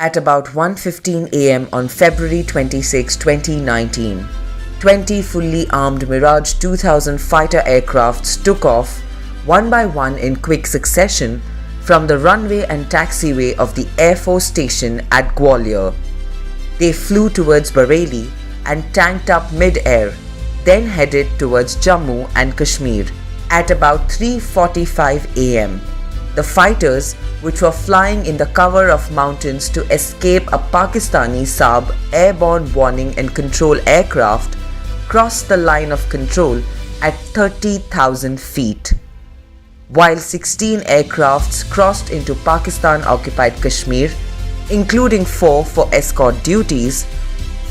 At about 1:15 am on February 26, 2019, 20 fully armed Mirage 2000 fighter aircrafts took off one by one in quick succession from the runway and taxiway of the Airforce station at Gwalior. They flew towards Bareilly and tanked up mid-air, then headed towards Jammu and Kashmir. At about 3:45 am, the fighters, which were flying in the cover of mountains to escape a Pakistani Saab airborne warning and control aircraft, crossed the line of control at 30,000 feet. While 16 aircrafts crossed into Pakistan-occupied Kashmir, including 4 for escort duties,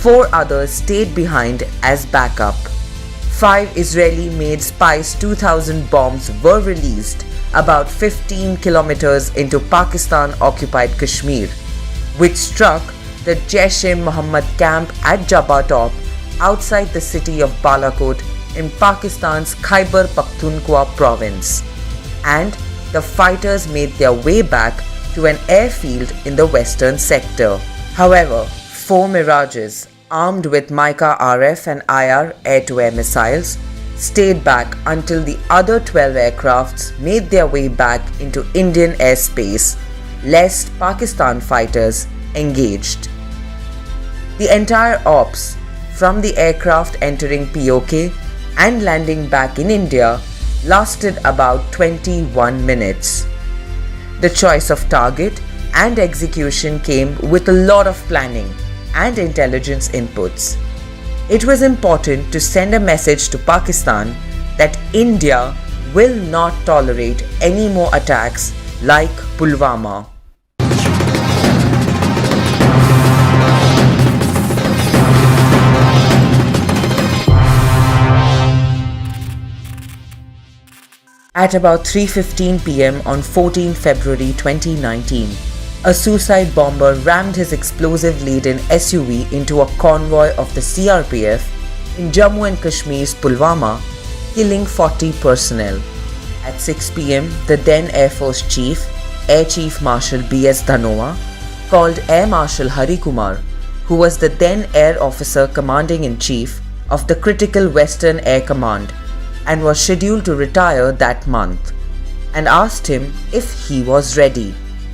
4 others stayed behind as backup. 5 Israeli-made Spice 2000 bombs were released about 15 kilometers into Pakistan-occupied Kashmir, which struck the Jaish-e-Mohammed camp at Jabba Top outside the city of Balakot in Pakistan's Khyber Pakhtunkhwa province, and the fighters made their way back to an airfield in the western sector. However, 4 Mirages, armed with Mica RF and IR air-to-air missiles, stayed back until the other 12 aircrafts made their way back into Indian airspace, lest Pakistan fighters engaged. The entire ops, from the aircraft entering POK and landing back in India, lasted about 21 minutes. The choice of target and execution came with a lot of planning and intelligence inputs. It was important to send a message to Pakistan that India will not tolerate any more attacks like Pulwama. At about 3:15 pm on 14 February 2019, a suicide bomber rammed his explosive-laden SUV into a convoy of the CRPF in Jammu and Kashmir's Pulwama, killing 40 personnel. At 6 pm, the then Air Force Chief, Air Chief Marshal B.S. Dhanoa, called Air Marshal Hari Kumar, who was the then Air Officer Commanding-in-Chief of the Critical Western Air Command and was scheduled to retire that month, and asked him if he was ready.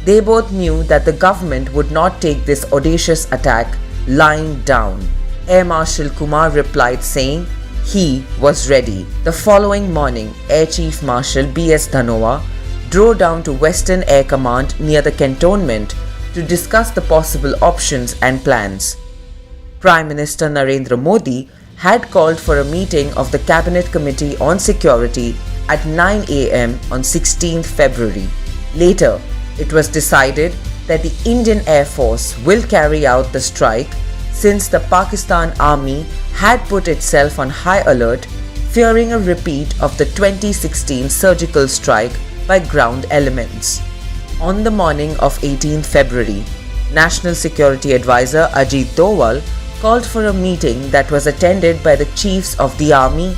They both knew that the government would not take this audacious attack lying down. Air Marshal Kumar replied saying he was ready. The following morning, Air Chief Marshal B.S. Dhanoa drove down to Western Air Command near the cantonment to discuss the possible options and plans. Prime Minister Narendra Modi had called for a meeting of the Cabinet Committee on Security at 9 am on 16th February. Later, it was decided that the Indian Air Force will carry out the strike since the Pakistan Army had put itself on high alert, fearing a repeat of the 2016 surgical strike by ground elements. On the morning of 18th February, National Security Advisor Ajit Doval called for a meeting that was attended by the chiefs of the Army,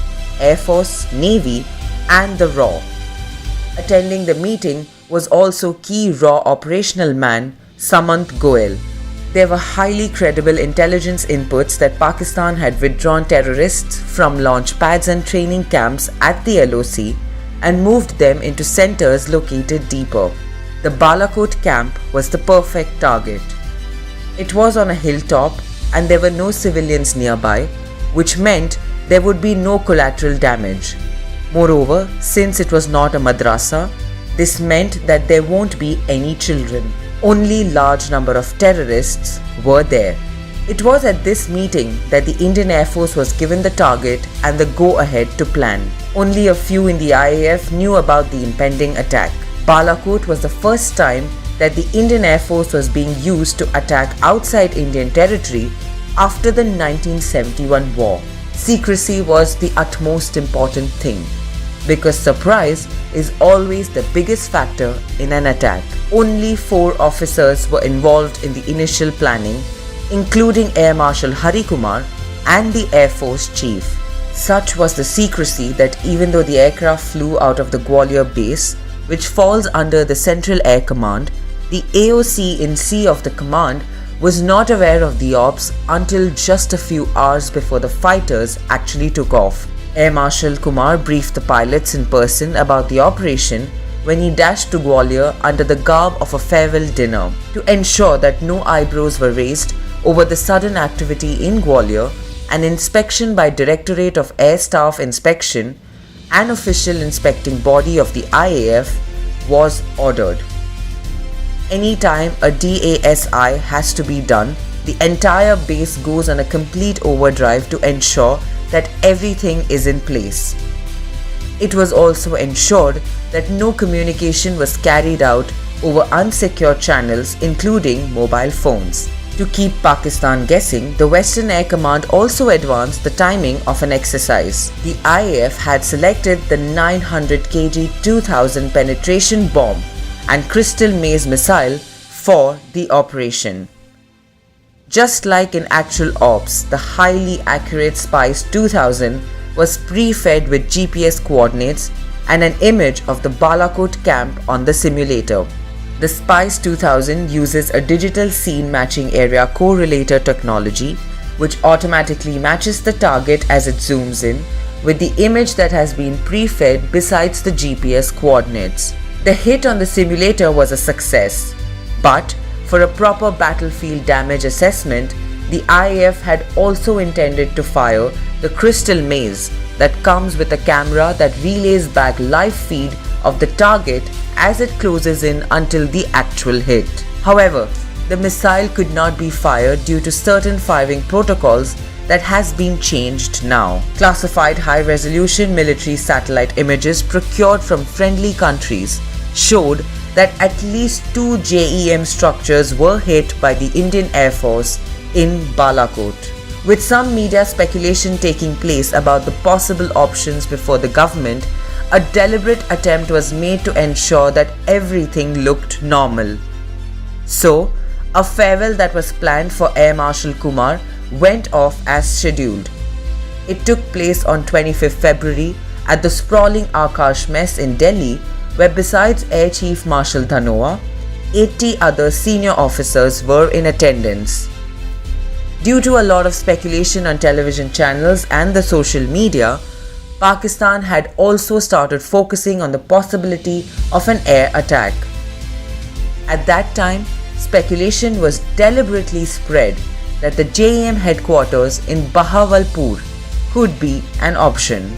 Air Force, Navy and the RAW. Attending the meeting was also key RAW operational man Samant Goel. There were highly credible intelligence inputs that Pakistan had withdrawn terrorists from launch pads and training camps at the LOC and moved them into centers located deeper. The Balakot camp was the perfect target. It was on a hilltop and there were no civilians nearby, which meant there would be no collateral damage. Moreover, since it was not a madrasa, this meant that there won't be any children. Only large number of terrorists were there. It was at this meeting that the Indian Air Force was given the target and the go-ahead to plan. Only a few in the IAF knew about the impending attack. Balakot was the first time that the Indian Air Force was being used to attack outside Indian territory after the 1971 war. Secrecy was the utmost important thing, because surprise is always the biggest factor in an attack. Only 4 officers were involved in the initial planning, including Air Marshal Hari Kumar and the Air Force Chief. Such was the secrecy that even though the aircraft flew out of the Gwalior base, which falls under the Central Air Command, The AOC in C of the command was not aware of the ops until just a few hours before the fighters actually took off. Air Marshal Kumar briefed the pilots in person about the operation when he dashed to Gwalior under the garb of a farewell dinner. To ensure that no eyebrows were raised over the sudden activity in Gwalior, an inspection by Directorate of Air Staff Inspection, an official inspecting body of the IAF, was ordered. Anytime a DASI has to be done, the entire base goes on a complete overdrive to ensure that everything is in place. It was also ensured that no communication was carried out over unsecure channels, including mobile phones. To keep Pakistan guessing, the Western Air Command also advanced the timing of an exercise. The IAF had selected the 900 kg 2000 penetration bomb and crystal maze missile for the operation. Just like in actual ops, the highly accurate Spice 2000 was pre-fed with GPS coordinates and an image of the Balakot camp on the simulator. The Spice 2000 uses a digital scene matching area correlator technology, which automatically matches the target as it zooms in with the image that has been pre-fed besides the GPS coordinates. The hit on the simulator was a success, but for a proper battlefield damage assessment, the IAF had also intended to fire the crystal maze that comes with a camera that relays back live feed of the target as it closes in until the actual hit. However, the missile could not be fired due to certain firing protocols that has been changed now. Classified high-resolution military satellite images procured from friendly countries showed that at least 2 JEM structures were hit by the Indian Air Force in Balakot. With some media speculation taking place about the possible options before the government, a deliberate attempt was made to ensure that everything looked normal. So, a farewell that was planned for Air Marshal Kumar went off as scheduled. It took place on 25th February at the sprawling Akash Mess in Delhi, where besides Air Chief Marshal Dhanoa, 80 other senior officers were in attendance. Due to a lot of speculation on television channels and the social media, Pakistan had also started focusing on the possibility of an air attack. At that time, speculation was deliberately spread that the JEM headquarters in Bahawalpur could be an option.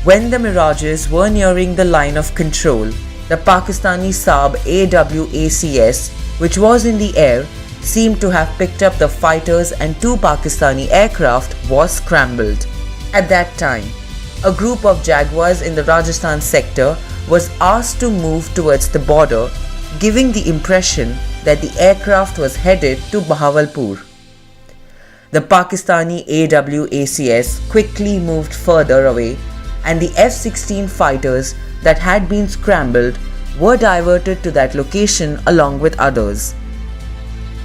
When the Mirages were nearing the line of control, the Pakistani Saab AWACS, which was in the air, seemed to have picked up the fighters and 2 Pakistani aircraft was scrambled. At that time, a group of Jaguars in the Rajasthan sector was asked to move towards the border, giving the impression that the aircraft was headed to Bahawalpur. The Pakistani AWACS quickly moved further away, and the F-16 fighters that had been scrambled were diverted to that location along with others.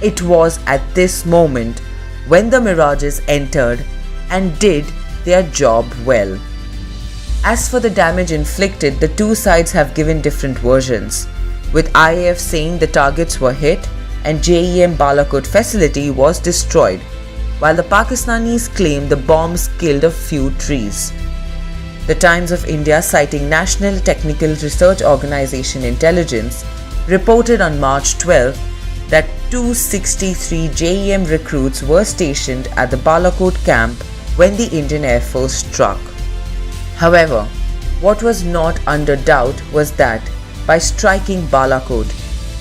It was at this moment when the Mirages entered and did their job well. As for the damage inflicted, the two sides have given different versions, with IAF saying the targets were hit and JEM Balakot facility was destroyed, while the Pakistanis claim the bombs killed a few trees. The Times of India, citing National Technical Research Organisation Intelligence, reported on March 12 that 263 JEM recruits were stationed at the Balakot camp when the Indian Air Force struck. However, what was not under doubt was that by striking Balakot,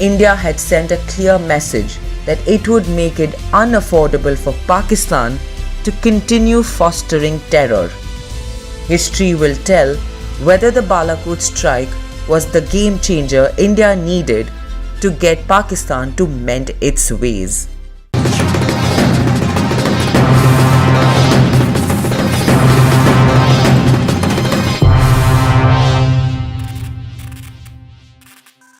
India had sent a clear message that it would make it unaffordable for Pakistan to continue fostering terror. History will tell whether the Balakot strike was the game changer India needed to get Pakistan to mend its ways.